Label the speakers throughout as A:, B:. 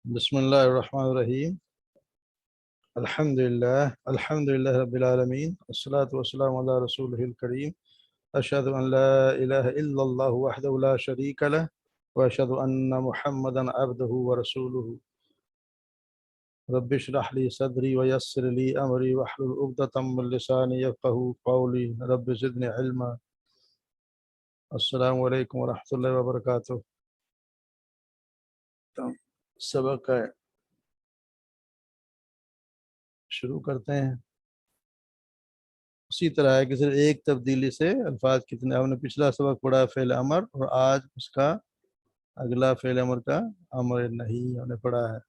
A: بسم الله الرحمن الرحيم. الحمد لله رب العالمين، والصلاة والسلام على رسوله الكريم. أشهد أن لا إله إلا الله وحده لا شريك له، وأشهد أن محمدا عبده ورسوله. رب اشرح لي صدري ويسر لي أمري واحلل عقدة من لساني يفقهوا قولي. رب زدني علما. السلام علیکم ورحمۃ اللہ وبرکاتہ. سبق شروع کرتے ہیں. اسی طرح ہے کہ صرف ایک تبدیلی سے الفاظ کتنے. ہم نے پچھلا سبق پڑھا فعل امر، اور آج اس کا اگلا فعل امر کا امر نہیں ہم نے پڑھا ہے.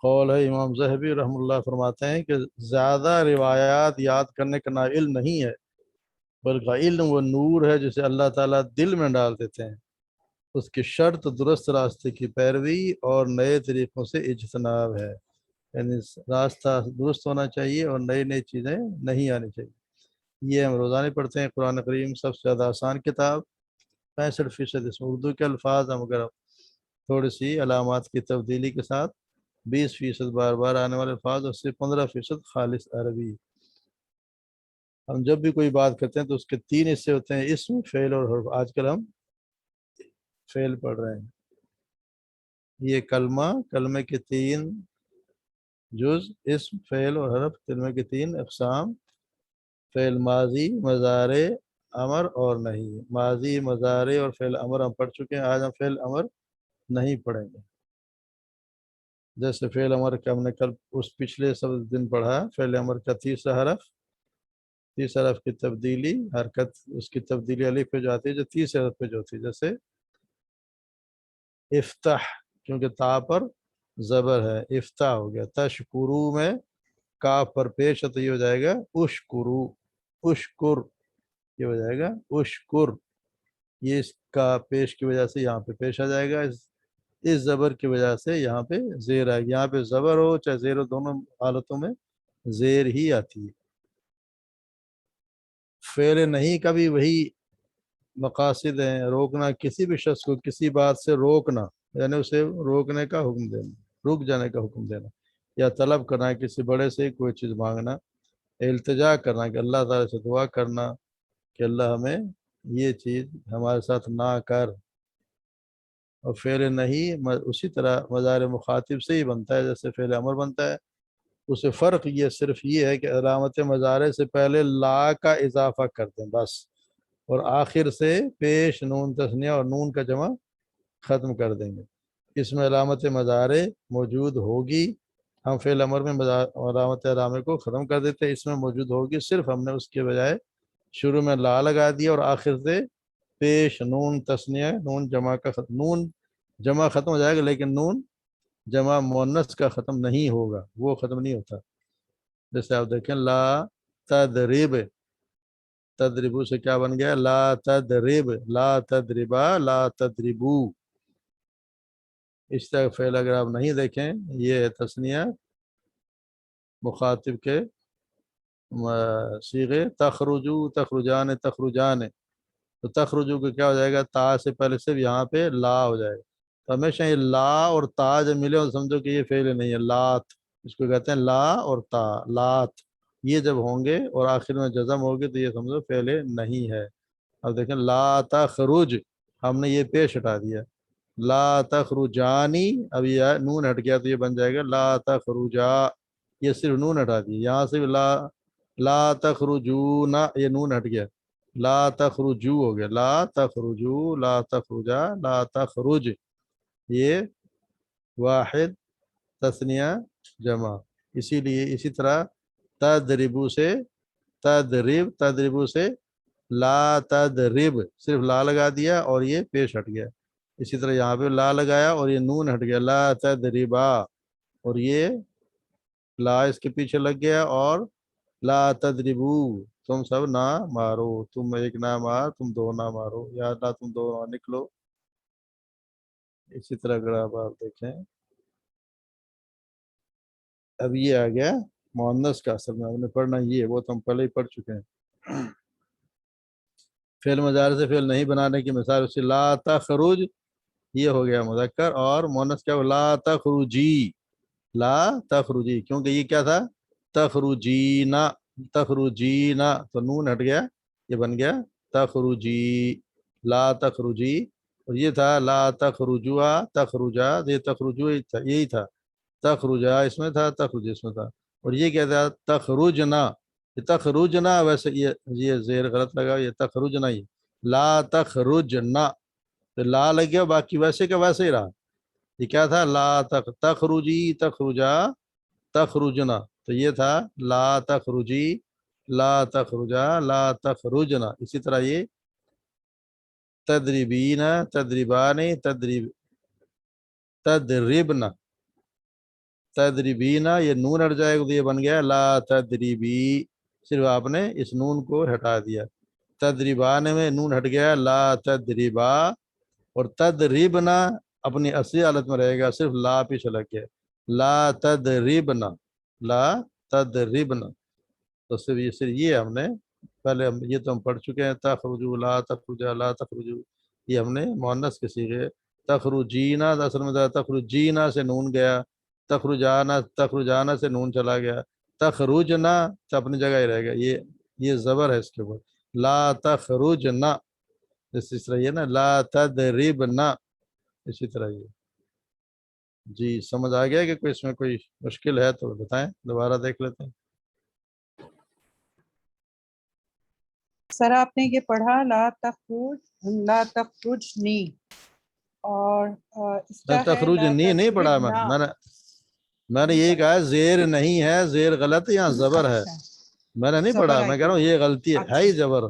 A: قول ہے امام ذہبی رحم اللہ فرماتے ہیں کہ زیادہ روایات یاد کرنے کا نام علم نہیں ہے، بلکہ علم وہ نور ہے جسے اللہ تعالیٰ دل میں ڈال دیتے ہیں. اس کی شرط درست راستے کی پیروی اور نئے طریقوں سے اجتناب ہے. یعنی راستہ درست ہونا چاہیے اور نئی نئی چیزیں نہیں آنی چاہیے. یہ ہم روزانہ پڑھتے ہیں. قرآن کریم سب سے زیادہ آسان کتاب، 65% اس میں اردو کے الفاظ. ہم اگر تھوڑی سی علامات کی تبدیلی کے ساتھ 20% بار بار آنے والے الفاظ، اور صرف 15% خالص عربی. ہم جب بھی کوئی بات کرتے ہیں تو اس کے 3 حصے ہوتے ہیں: اسم، فعل اور حرف. آج کل ہم فعل پڑھ رہے ہیں. یہ کلمے کے 3 جز: اسم، فعل اور حرف. کلمے کے 3 اقسام: فعل ماضی، مضارع، امر اور نہیں. ماضی، مضارع اور فعل امر ہم پڑھ چکے ہیں. آج ہم فعل امر نہیں پڑھیں گے. جیسے فعل امر کا ہم نے کل اس پچھلے سب دن پڑھا. فعل امر کا تیسرا حرف کی تبدیلی، حرکت اس کی تبدیلی الف پہ جو آتی ہے، جو تیسرے حرف پہ جو ہوتی ہے. جیسے افتح، کیونکہ تا پر زبر ہے، افتح ہو گیا. تشکرو میں کاف پر پیش ہے تو یہ ہو جائے گا اشکرو. اشکر یہ ہو جائے گا اشکر. یہ اس کا پیش کی وجہ سے یہاں پہ پیش آ جائے گا. اس زبر کی وجہ سے یہاں پہ زیر آئے گی. یہاں پہ زبر ہو چاہے زیر ہو، دونوں حالتوں میں زیر ہی آتی ہے. فعل نہیں کا بھی وہی مقاصد ہیں: روکنا، کسی بھی شخص کو کسی بات سے روکنا، یعنی اسے روکنے کا حکم دینا، رک جانے کا حکم دینا. یا طلب کرنا، کسی بڑے سے کوئی چیز مانگنا. التجا کرنا کہ اللہ تعالیٰ سے دعا کرنا کہ اللہ ہمیں یہ چیز ہمارے ساتھ نہ کر. اور فعل نہیں اسی طرح مظاہر مخاطب سے ہی بنتا ہے جیسے فعل امر بنتا ہے. اسے فرق یہ صرف یہ ہے کہ علامت مظاہرے سے پہلے لا کا اضافہ کر دیں بس، اور آخر سے پیش نون تثنیہ اور نون کا جمع ختم کر دیں گے. اس میں علامت مظاہرے موجود ہوگی. ہم فعل امر میں علامت علامے کو ختم کر دیتے ہیں. اس میں موجود ہوگی، صرف ہم نے اس کے بجائے شروع میں لا لگا دیا اور آخر سے پیش نون تثنیہ نون جمع کا نون جمع ختم ہو جائے گا، لیکن نون جمع مؤنث کا ختم نہیں ہوگا، وہ ختم نہیں ہوتا. جیسے آپ دیکھیں لا تدرب، تدربو سے کیا بن گیا؟ لا تدرب، لا تدربا، لا تدربو. اس طرح فعل اگر آپ نہیں دیکھیں، یہ ہے تثنیہ مخاطب کے صیغے. تخرجو، تخرجان، تخرجان. تو تخرجو کو کیا ہو جائے گا؟ تا سے پہلے صرف یہاں پہ لا ہو جائے گا. تو ہمیشہ یہ لا اور تا جب ملے اور سمجھو کہ یہ فعل نہیں ہے. لات، اس کو کہتے ہیں لا اور تا، لات. یہ جب ہوں گے اور آخر میں جزم ہوگی تو یہ سمجھو فعل نہیں ہے. اب دیکھیں لا تخرج، ہم نے یہ پیش ہٹا دیا. لا تخرجانی، اب یہ نون ہٹ گیا تو یہ بن جائے گا لا تخرجا. یہ صرف نون ہٹا دی. یہاں سے لا تخرجونا، یہ نون ہٹ گیا. لا تخرجو ہو گیا. لا تخرجو، لا تخرجا، لا تخرج. یہ واحد تثنیہ جمع. اسی لیے اسی طرح تدربو سے تدربو سے لا تدرب، صرف لا لگا دیا اور یہ پیش ہٹ گیا. اسی طرح یہاں پہ لا لگایا اور یہ نون ہٹ گیا. لا تدربا، اور یہ لا اس کے پیچھے لگ گیا. اور لا تدربو، تم سب نہ مارو. تم ایک نہ مار، تم دو نہ مارو، یا اللہ تم دو نہ نکلو. اسی طرح اگر آپ دیکھیں، اب یہ آ گیا مؤنث کا. اصل میں ہم نے پڑھنا یہ، وہ تو ہم پہلے ہی پڑھ چکے ہیں. فعل مضارع سے فعل نہیں بنانے کی مثال اس سے لا تخرج، یہ ہو گیا مذکر، اور مؤنث کیا ہو لا تخرجی، لا تخرجی، کیونکہ یہ کیا تھا تخرجینا، تخرجینا تو نون ہٹ گیا، یہ بن گیا تخرجی، لا تخرجی، اور یہ تھا لا تخرجوا تخرجا، یہ تخرجو یہی تھا، تخرجا اس میں تھا، تخرج اس میں تھا، اور یہ کیا تھا تخرجنا، یہ تخرجنا، ویسے یہ زیر غلط لگا، یہ تخرجنا، یہ لا تخرجنا، تو لا لگ گیا، باقی ویسے کا ویسے ہی رہا، یہ کیا تھا لا تخرجی تخرجا تخرجنا، تو یہ تھا لا تخرجی لا تخرجا لا تخرجنا، اسی طرح یہ تدریبین تدریبان تدربنا، تدریبینا یہ نون ہٹ جائے گا تو یہ بن گیا لا تدریبی، صرف آپ نے اس نون کو ہٹا دیا، تدریبان میں نون ہٹ گیا لا تدریبا، اور تدریبنا اپنی اصلی حالت میں رہے گا، صرف لا پیچھے لگ گیا، لا تدریبنا لا تدریبنا، تو صرف یہ ہم نے پہلے یہ تو ہم پڑھ چکے ہیں، تخرجو لا تخرجا لا تخرجو، یہ ہم نے مؤنث کے صیغے، تخرجینا اصل میں تخرجینا سے نون گیا، تخرجانا سے نون چلا گیا، تخرجنا اپنی جگہ ہی رہ گیا، یہ زبر ہے اس کے اوپر، لا تخرجنا، اسی طرح یہ نا لا تدربنا، اسی طرح یہ، جی سمجھ آ گیا کہ کوئی اس میں کوئی مشکل ہے تو بتائیں، دوبارہ دیکھ لیتے ہیں۔
B: سر آپ نے یہ پڑھا لا تخرجنی، اور اس کا ہے
A: تخرج
B: لا
A: نہیں پڑھا،
B: تضربنا۔
A: میں نے یہی کہا زیر نہیں ہے، زیر غلط ہے، یہاں زبر ہے،
B: اچھا
A: میں نے نہیں
B: زبر
A: پڑھا،
B: آئی
A: میں کہہ
B: ہے،
A: رہا ہوں یہ غلطی ہے
B: اچھا
A: ہی زبر،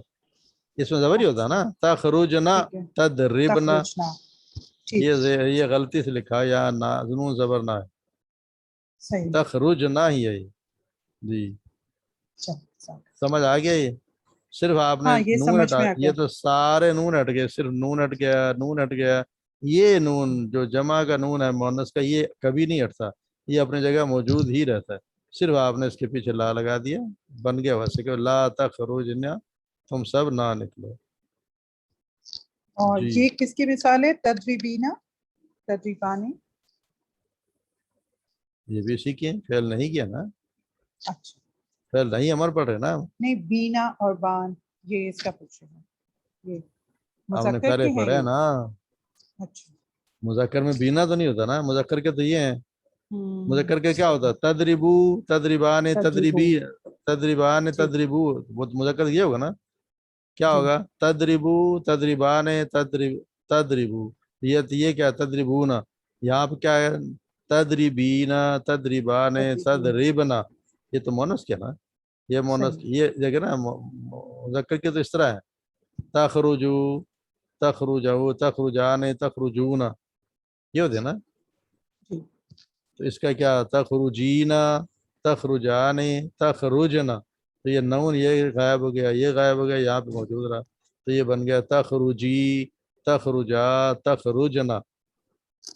A: اس میں زبر ہی ہوتا ہے نا،
B: اچھا
A: تخرجنا
B: ٹھیک ہے،
A: تدربنا،
B: تخرجنا، ٹھیک
A: یہ غلطی سے لکھا، یا نون زبر نہ ہے،
B: صحیح،
A: تخرجنا ہی ہے یہ، جی
B: اچھا
A: سمجھ آ گیا، یہ صرف آپ نے
B: ہاں یہ
A: نون
B: سمجھ
A: ہٹا،
B: میں آ
A: یہ
B: گیا،
A: تو سارے نون ہٹ گئے، صرف نون ہٹ گیا، نون ہٹ گیا، یہ نون جو جمع کا نون ہے مؤنث کا، یہ کبھی نہیں ہٹتا، یہ اپنی جگہ موجود ہی رہتا ہے، صرف آپ نے اس کے پیچھے لا لگا دیا، بن گیا ویسے کہ لا تخرجنا، تم سب نہ نکلو،
B: اور
A: جی
B: یہ کس کی مثال ہے؟ تدریبینا، تدریبانی،
A: یہ بھی اسی کی فعل نہیں کیا نا،
B: اچھا
A: فعل نہیں امر پڑھ رہے نا،
B: نہیں بینا اور بان، یہ اس کا پوچھے ہیں، یہ
A: آپ نے
B: مذکر
A: پہلے
B: کے ہیں
A: پڑھے
B: یہ،
A: نا،
B: اچھا
A: مذکر میں بینا تو نہیں ہوتا نا، مذکر کے تو یہ ہیں، مذکر کے کیا ہوتا
B: صحیح،
A: ہے تدریبو تدریبان
B: تدریبو،
A: تدریبی تدریبان
B: ٹھیک،
A: تدریبو، مذکر یہ ہوگا نا، کیا
B: جی
A: ہوگا تدریبو تدریبان تدریبو، یہ کیا تدریبونا، یہاں پہ کیا ہے تدریبینا تدریبان
B: تدریبون،
A: تدریبنا، یہ تو مونس کیا نا، یہ مونس
B: صحیح،
A: یہ جگہ نا مذکر کے تو اس طرح ہے، تخرجو تخرجو تخرجان تخرجونا، یہ ہوتے ہیں نا،
B: جی
A: تو اس کا کیا تخرجینا تخرجان تخرجنا، تو یہ نون یہ غائب ہو گیا، یہ غائب ہو گیا، یہاں پہ موجود رہا، تو یہ بن گیا تخرجی تخرجا تخرجنا،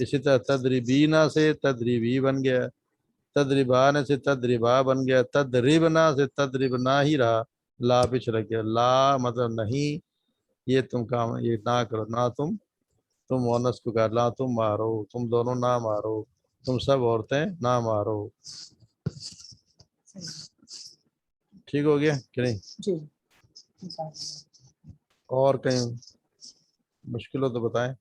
A: اسی طرح تدریبینا سے تدریبی بن گیا، تدریبان سے تدریبا بن گیا، تدریبنا سے تدریبنا ہی رہا، لا پیچھے رکھ گیا، لا مطلب نہیں، یہ تم کام یہ نہ کرو، نہ تم مونس کو کہا لا تم مارو، تم دونوں نہ مارو، تم سب عورتیں نہ مارو،
B: صحیح،
A: ٹھیک ہو گیا کہ نہیں،
B: جی
A: اور کہیں مشکل ہو تو بتائیں،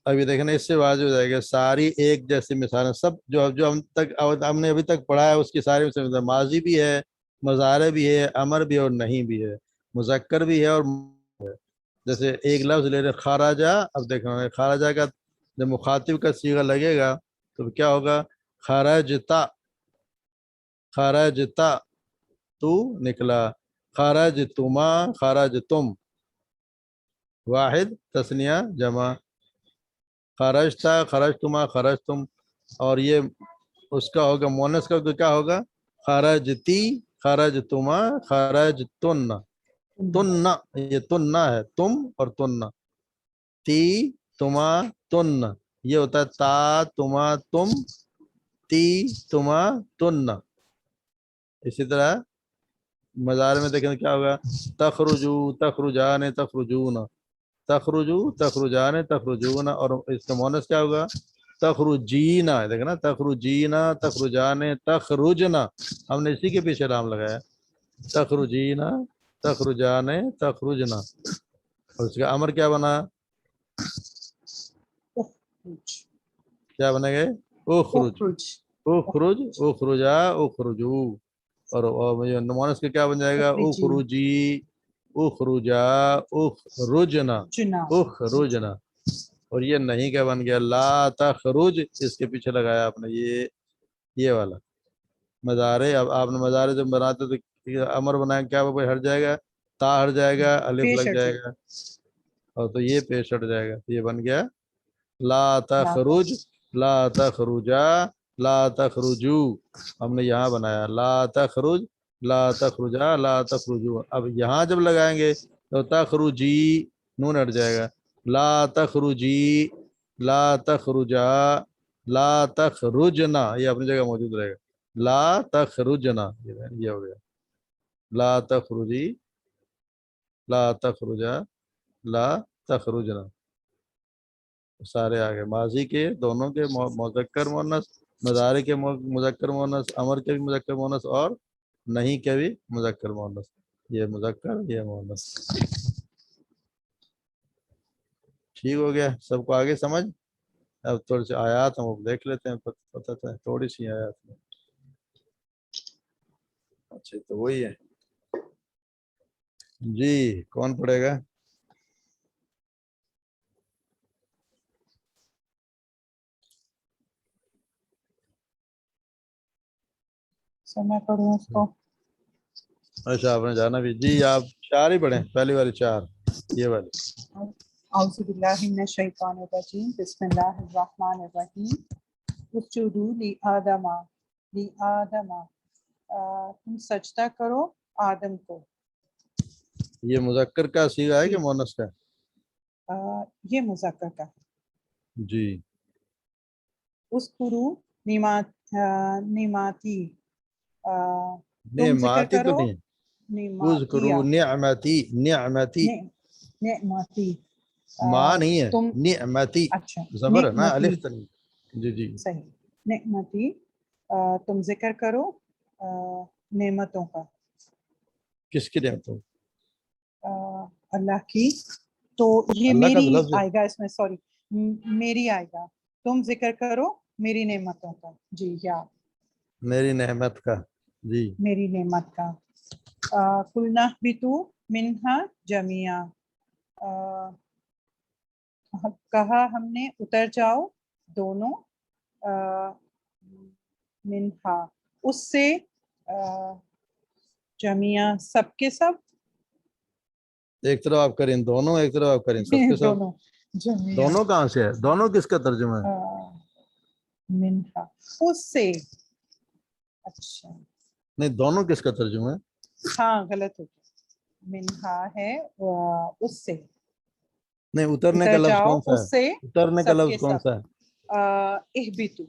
A: ابھی دیکھنا اس سے واضح ہو جائے گا، ساری ایک جیسی مثالیں سب جو ہم نے ابھی تک پڑھا ہے اس کی ساری مثالیں، ماضی بھی ہے، مضارع بھی ہے، امر بھی ہے اور نہیں بھی ہے، مذکر بھی ہے اور جیسے ایک لفظ لے رہے خارجہ، اب دیکھنا خارجہ کا جب مخاطب کا صیغہ لگے گا تو کیا ہوگا خرجتا، خرجتا تو نکلا، خرجتما خرجتم، واحد تثنیہ جمع، خرجتا خرجتما خرجتم، اور یہ اس کا ہوگا مونس کا تو کیا ہوگا خرجتی خرجتما خرجتن، تن یہ تن ہے، تم اور تن، تی تما تن، یہ ہوتا ہے تا تما تم، تی تما تن، اسی طرح مضارع میں دیکھیں کیا ہوگا، تخرجو تخرجان تخرجون، تخرجو تخرجان تخرجون، اور اس کا مونس کیا ہوگا، تخرجینا، دیکھیں نا، تخرجینا تخرجان تخرجنا، ہم نے اسی کے پیچھے لام لگایا، تخرجینا تخرجان تخرجنا، اور اس کا امر کیا بنا،
B: اخرج
A: کیا بنے گئے، اخرج
B: اخرج
A: اخرج اخرجا اخرجو، اور مونس کا کیا بن جائے گا،
B: اخرجی
A: اخرجی اخرجا اخرجنا
B: جنا
A: اخرجنا، اور یہ نہیں کیا بن گیا، لا تخرج، اس کے پیچھے لگایا آپ نے یہ والا مضارع. اب آپ نے مضارع جب بناتے تو امر بنائیں، کیا وہ ہٹ جائے گا، تا ہٹ جائے گا، الف
B: پیش
A: لگ
B: ہٹ
A: جائے
B: جائے
A: گا، اور تو یہ پیش ہٹ جائے گا، تو یہ بن گیا لا
B: لا
A: تخرج لا تخرجا لا تخرجو، ہم نے یہاں بنایا لا تخرج لا تخرجا لا تخرجو. اب یہاں جب لگائیں گے تو تخرجی، نون ہٹ جائے گا، لا تخرجی لا تخرجا لا تخرجنا، یہ اپنی جگہ موجود رہے گا، لا تخرجنا، یہ ہو گیا لا تخرجی لا تخرجا لا تخرجنا، سارے آگے ماضی کے دونوں کے مذکر مؤنث، مضارع کے مذکر مؤنث، امر کے بھی مذکر مؤنث، اور نہیں کے بھی مذکر مؤنث، یہ مذکر یہ مؤنث. ٹھیک ہو گیا، سب کو آگے سمجھ. اب تھوڑی سی آیات ہم دیکھ لیتے ہیں، پتہ ہے تھوڑی سی آیات میں. اچھا تو وہی ہے جی، کون پڑھے گا؟
B: سر میں پڑھوں اس کو.
A: اچھا آپ نے جانا بھی، جی آپ چار ہی پڑھیں، پہلی والی چار، یہ والی.
B: اعوذ باللہ من الشیطان الرجیم، بسم اللہ الرحمن الرحیم. اسجدوا لآدم تم سجدہ کرو آدم کو.
A: یہ مذکر کا صیغہ ہے
B: جی
A: کہ مؤنث کا؟
B: یہ مذکر کا ہے.
A: جی.
B: اذکروا نعمتی تم ذکر
A: نعماتی تو
B: کرو
A: نہیں،
B: نعماتیہ
A: اذکروا نعمتی، نعمتی
B: نعمتی
A: ماں نہیں ہے،
B: تم
A: نعمتی
B: اچھا
A: زبر ہے نا،
B: نعمتی
A: الف تنوین. جی جی.
B: صحیح نعمتی تم ذکر کرو نعمتوں کا.
A: کس کی نعمتوں؟
B: اللہ کی. تو یہ
A: اللہ کا
B: میری
A: لفظ ہے،
B: آئے گا اس میں، سوری میری آئے گا، تم ذکر کرو میری نعمتوں کا. جی یا
A: میری نعمت کا. جی.
B: میری نعمت کا. قلنا اہبطوا منہا جميعا کہا ہم نے اتر جاؤ دونوں منہا اس سے جميعا سب کے سب.
A: ایک طرف آپ کریں دونوں، ایک طرف آپ کریں سب کے سب.
B: دونوں جميعا
A: دونوں کہاں سے ہے، دونوں کس کا ترجمہ ہے؟
B: منہا اس سے. اچھا
A: نہیں، دونوں کس کا ترجمہ ہے؟
B: ہاں غلط ہو گیا، منہا ہے اس سے.
A: نہیں، اترنے کا
B: اتر
A: لفظ
B: جاؤ
A: کون سا
B: اس
A: ہے؟
B: سے
A: اترنے کا
B: سب
A: لفظ
B: کے
A: کون
B: سب.
A: سا ہے؟
B: اہبطوا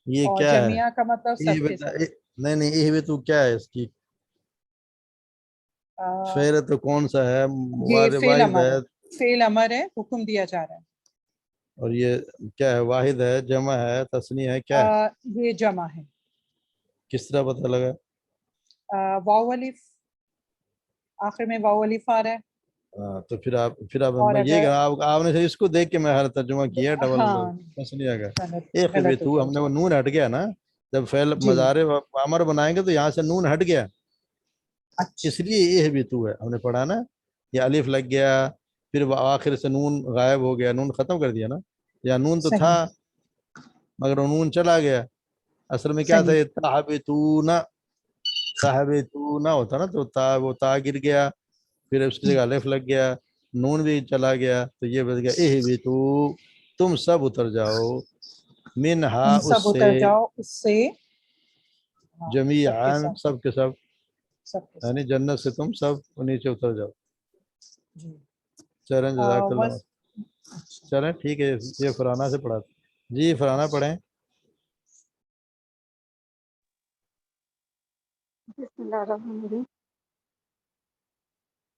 A: یہ
B: اور
A: کیا ہے؟
B: جميعا کا مطلب سب کے سب.
A: نہیں نہیں، یہ تو کیا ہے اس کی فعل تو کون سا ہے؟
B: یہ فعل
A: واحد
B: امر
A: ہے،
B: ہے، فعل امر ہے، حکم دیا جا رہا ہے.
A: اور یہ کیا ہے، واحد ہے، جمع ہے، تثنیہ ہے، کیا ہے؟
B: یہ جمع ہے.
A: کس طرح پتہ لگا؟
B: واو الف آخر میں واو الف آ رہا ہے.
A: ہاں تو پھر آپ
B: اور
A: یہ
B: اگر
A: کہ آپ نے اس کو دیکھ کے میں ہر ترجمہ کیا ڈبل
B: ہاں
A: تثنیہ کا.
B: غلط
A: ایک
B: غلط ہو
A: تو
B: گیا
A: ہم نے
B: جی.
A: وہ نون ہٹ گیا نا، جب فعل
B: جی
A: مضارع امر بنائیں گے تو یہاں سے نون ہٹ گیا،
B: اچھا
A: اس لیے یہ بھی تو ہے، ہم نے پڑھا نا، یہ الف لگ گیا، پھر آخر سے نون غائب ہو گیا، نون ختم کر دیا نا، یا نون تو تھا
B: صحیح
A: مگر وہ نون چلا گیا. اصل میں کیا تھا،
B: صحیح
A: تحبتون ہوتا نا، تو وہ تا گر گیا، پھر اس کی جگہ الف لگ گیا، نون بھی چلا گیا، تو یہ بچ گیا اہبطو، تم سب اتر جاؤ، منہا
B: تم
A: اس
B: سب
A: سے،
B: اتر جاؤ اس سے. ہاں سب کے
A: جمیعاً
B: سب
A: سب کے سب،
B: سب کے
A: یعنی
B: سب.
A: جنت سے تم سب نیچے اتر جاؤ.
B: جی
A: چلیں جزاک اللہ.
B: بس اچھا.
A: چلیں ٹھیک ہے، یہ فرانہ سے پڑھا. جی فرانہ پڑھیں.
C: بسم اللہ الرحمن الرحیم.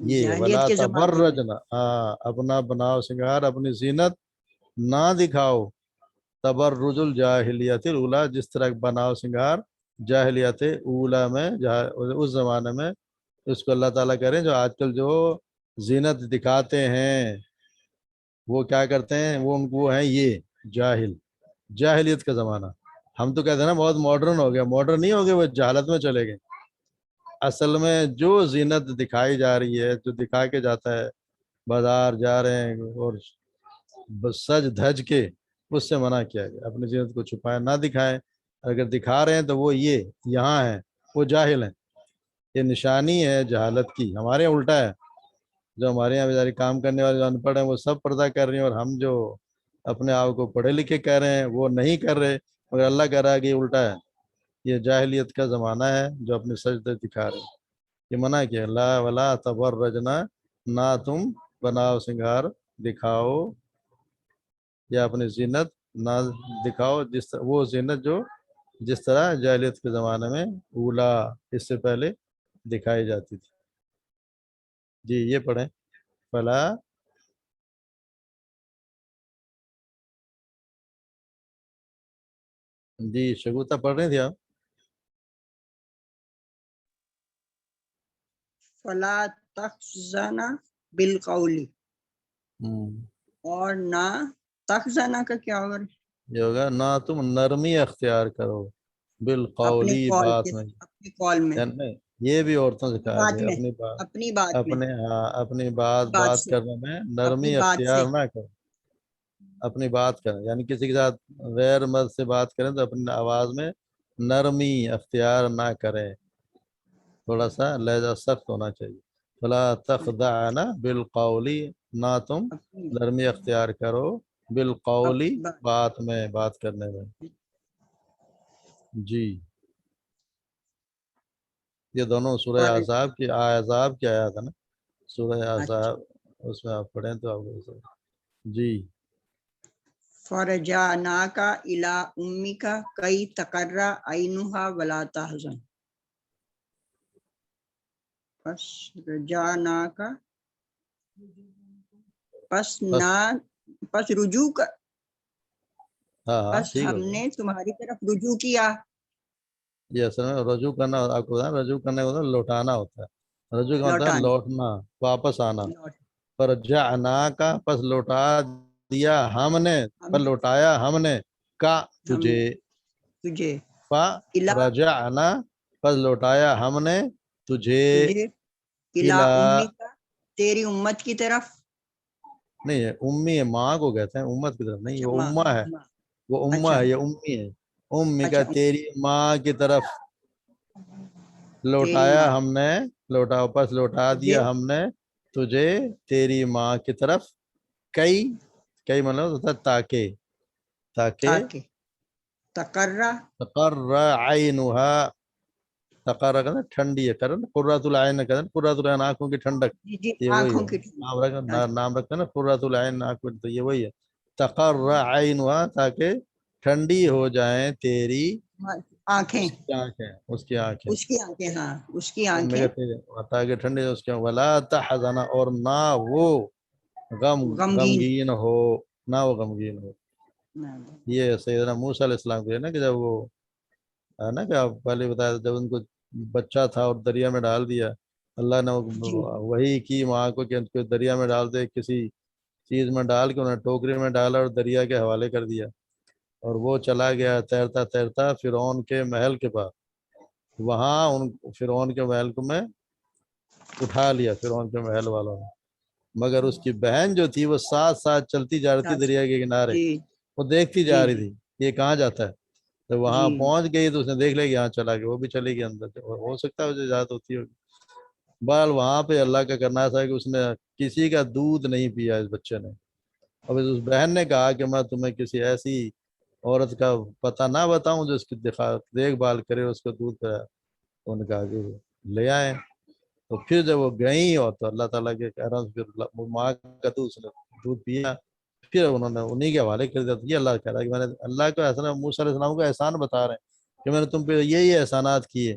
A: یہ
D: جاہلیت
A: ولا
D: کے زمانے میں
A: تبرجنا، ہاں اپنا بناؤ سنگار، اپنی زینت نہ دکھاؤ، تبرج الجاہلیت الاولیٰ، جس طرح بناؤ سنگار جاہلیت اولیٰ میں، اس زمانے میں، اس کو اللہ تعالیٰ کریں جو آج کل جو زینت دکھاتے ہیں وہ کیا کرتے ہیں، وہ ہیں یہ جاہل، جاہلیت کا زمانہ۔ ہم تو کہتے ہیں نا بہت ماڈرن ہو گیا، ماڈرن نہیں ہو گیا، وہ جہالت میں چلے گئے۔ اصل میں جو زینت دکھائی جا رہی ہے، جو دکھا کے جاتا ہے، بازار جا رہے ہیں اور سج دھج کے، اس سے منع کیا گیا، اپنی زینت کو چھپائیں، نہ دکھائیں۔ اگر دکھا رہے ہیں تو وہ یہ یہاں ہیں، وہ جاہل ہیں، یہ نشانی ہے جہالت کی۔ ہمارے یہاں الٹا ہے، جو ہمارے یہاں بیچاری کام کرنے والے جو ان پڑھ ہیں وہ سب پردہ کر رہی ہیں، اور ہم جو اپنے آپ کو پڑھے لکھے کہہ رہے ہیں وہ نہیں کر رہے، مگر اللہ کہہ رہا ہے کہ یہ الٹا ہے، یہ جاہلیت کا زمانہ ہے جو اپنی سجدے دکھا رہے ہیں۔ یہ منع کیا، لا ولا تبرجنا، نہ تم بناؤ سنگار دکھاؤ یا اپنی زینت نہ دکھاؤ، وہ زینت جو جس طرح جاہلیت کے زمانے میں اولا، اس سے پہلے دکھائی جاتی تھی۔ جی یہ پڑھیں، فلا جی شگوتا پڑھ رہی تھی آپ؟
D: فلا تخزنا بالقول، اور نہ تخزنا کا کیا ہوگا؟
A: یہ ہوگا نہ تم نرمی اختیار کرو
D: اپنے
A: بالقولی
D: قول
A: بات
D: کے،
A: میں،
D: اپنے قول میں،
A: یعنی یہ بھی عورتوں سے کہا
D: بات
A: گیا
D: میں،
A: اپنی بات،
D: اپنی بات میں،
A: اپنے ہاں اپنی بات
D: بات
A: بات
D: سے،
A: کرنے میں
D: اپنی
A: نرمی
D: بات سے،
A: اختیار نہ کرو، اپنی بات کریں، یعنی کسی کے ساتھ غیر مرد سے بات کریں تو اپنی آواز میں نرمی اختیار نہ کریں، تھوڑا سا لہجہ سخت ہونا چاہیے۔ فلا تخضعن بالقول، نہ تم
D: اپنی
A: نرمی اختیار کرو بالقولی
D: اپنی بات۔
A: بات میں، بات کرنے میں۔ جی یہ دونوں سورہ
D: اور
A: احزاب کی آیات ہے نا، سورہ
D: اچھا،
A: احزاب، اس میں آپ پڑھیں تو آپ کو جی
D: فرجعناک الی امک کی تقر عینھا ولا تحزن، پس رجعناک، پس
A: بس،
D: نہ، پس رجوع کر،
A: ہاں ہاں
D: پس
A: ٹھیک
D: ہم
A: ہو گیا۔
D: نے تمہاری طرف رجوع کیا،
A: یہ اصل میں رجوع کرنا، آپ کو بتائیں رجوع کرنے کا لوٹانا ہوتا ہے، رجوع کا مطلب ہے
D: لوٹانے،
A: لوٹنا، واپس آنا۔
D: لوٹ،
A: پر جعنا کا، پس لوٹا دیا ہم نے،
D: ہم
A: پر لوٹایا ہم نے، کا
D: ہم
A: تجھے،
D: نے تجھے،
A: فا
D: الا
A: رجعنا، پس لوٹایا ہم نے تجھے،
D: تجھے، الا
A: الا،
D: امک تیری امت کی طرف،
A: نہیں ہے امی ہے، ماں کو کہتے ہیں، امت کی طرف نہیں،
D: اچھا
A: وہ
D: ماں،
A: امہ ہے،
D: ماں،
A: وہ امہ
D: اچھا
A: ہے، یہ امی ہے، امی کا
D: اچھا،
A: تیری ماں کی طرف،
D: تیری
A: لوٹایا
D: ماں
A: ہم نے، لوٹا واپس لوٹا
D: تجھے،
A: دیا ہم نے تجھے تیری ماں کی طرف، کئی، کئی مطلب ہوتا ہے تاکہ، تاکہ
D: تاکہ تقر،
A: تقر عینھا، تقر کہتے ہیں ٹھنڈی ہے، کرن قرۃ العین کہتے ہیں، قرۃ العین آنکھوں کی ٹھنڈک،
D: جی جی،
A: یہ وہی
D: آنکھوں
A: ہے،
D: کی
A: نام رکھتے ہیں نا قرۃ العین آنکھوں، تو یہ وہی ہے، تقر عینھا، تاکہ ٹھنڈی ہو جائیں تیری
D: آنکھیں،
A: اس کی آنکھیں، اس کی آنکھیں،
D: اس کی آنکھیں، ہاں اس کی
A: امی
D: آنکھیں،
A: کہتے ہیں تاکہ ٹھنڈی اس کے، ولا تحزن، اور نہ وہ
D: غمگین،
A: غمگین ہو، نہ وہ غمگین ہو۔ یہ سیدنا موسیٰ علیہ السلام کے ہے نا، کہ جب وہ ہے نا کہ آپ پہلے بتایا تھا، جب ان کو بچہ تھا اور دریا میں ڈال دیا، اللہ نے
D: جی
A: وہی کی وہاں کو کہ ان کو دریا میں ڈال دے، کسی چیز میں ڈال کے انہیں ٹوکری میں ڈالا اور دریا کے حوالے کر دیا، اور وہ چلا گیا تیرتا تیرتا فرعون کے محل کے پاس، وہاں ان فرعون کے محل کو میں اٹھا لیا فرعون کے محل والوں نے، مگر اس کی بہن جو تھی وہ ساتھ ساتھ چلتی جا رہی تھی دریا کے کنارے،
D: جی
A: وہ دیکھتی
D: جی
A: جا رہی
D: جی
A: تھی یہ کہاں جاتا ہے، تو وہاں
D: جی
A: پہنچ گئی تو اس نے دیکھ لیا کہ یہاں چلا گیا، وہ بھی چلی گئی اندر، ہو سکتا ہے اسے یاد ہوتی ہوگی، بال وہاں پہ اللہ کا کرنا تھا کہ اس نے کسی کا دودھ نہیں پیا اس بچے نے، اب اس بہن نے کہا کہ میں تمہیں کسی ایسی عورت کا پتہ نہ بتاؤں جو اس کی دیکھ بھال کرے، اس کو دودھ پیا، تو ان کا کہ لے آئے، تو پھر جب وہ گئیں اور تو اللہ تعالیٰ کے کہہ رہا ہوں پھر ماں کا دودھ پیا، پھر انہوں نے انہیں کے حوالے کر دیا، تو یہ اللہ کہہ رہا ہے کہ میں نے اللہ کو احسان، موسیٰ علیہ السلام کو احسان بتا رہے ہیں کہ میں نے تم پہ یہی احسانات کیے،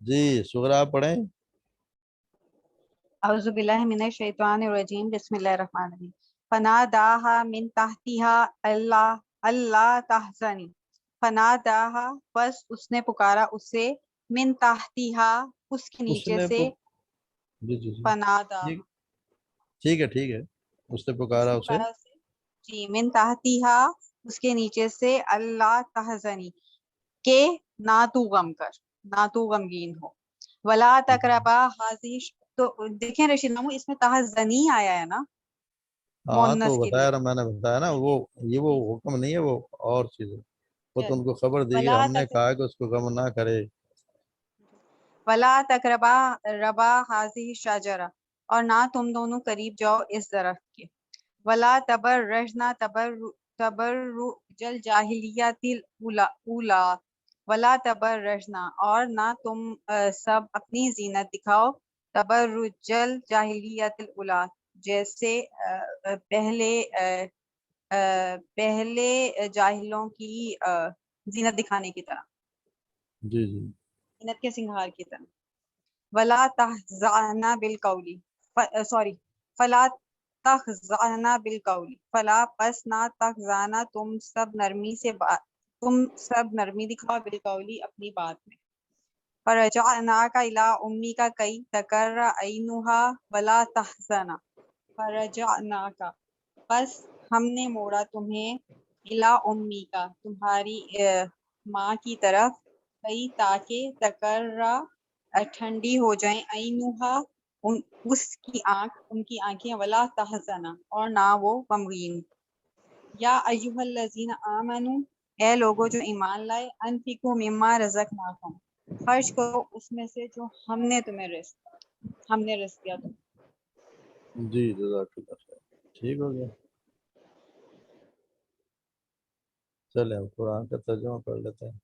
A: جی سغرا آپ پڑھیں.
E: اعوذ باللہ من الشیطان الرجیم بسم اللہ الرحمن الرحیم فناداها من تحتها اللہ تحزنی فناداها بس اس نے پکارا اسے من تحتها اس کے
A: اس
E: نیچے
A: نے
E: سے
A: جی جی جی
E: فناداها
A: ٹھیک ہے ٹھیک ہے. اس نے پکارا اسے.
E: پکارا اسے جی من تحتها اس کے نیچے سے اللہ تحزنی کہ نہ تو غم کر نہ تو غمگین ہو ولا تقربا حاضی تو دیکھیں رشید مامو اس میں تحزنی آیا ہے نا
A: ہاں تو
E: مونس کے لیے
A: بتایا نا میں نے بتایا نا وہ یہ وہ حکم نہیں ہے وہ اور چیز ہے. وہ تو ان کو خبر دی ہے
E: ولا
A: ہم نے کہا کہ اس کو غم نہ کرے.
E: ولا تقربا ربا حاضی شجرہ اور نہ تم دونوں قریب جاؤ اس درخت کے ولا تبرجنا تبرج الجاہلیت الاولی ولا تبرجنا اور نہ تم سب اپنی زینت دکھاؤ تبرج الجاہلیت الاولی جیسے پہلے جاہلوں کی زینت دکھانے کی طرح
A: جی جی
E: زینت کے سنگھار کی طرح ولا تحزنا بالقول سوری فلا تخزانا بالقول فلا پس نہ تخزانا تم سب نرمی دکھاؤ بالقولی اپنی بات میں فرجعناک الی امیک کئی تقر عینها ولا تحزنا فرجعناک پس ہم نے موڑا تمہیں الی امیک تمہاری ماں کی طرف کئی تاکہ تقر ٹھنڈی ہو جائیں عینها اس کی آنکھ ان کی آنکھیں ولا تحزنا اور نہ وہ غمگین یا ایھا الذین آمنو اے لوگو جو ایمان لائے انفقوا مما رزقناکم خرچ کرو اس میں سے جو ہم نے رزق دیا تمہیں.
A: جی جزاک اللہ خیر. ٹھیک ہو گیا. چلیں اب قرآن کا ترجمہ پڑھ لیتے ہیں.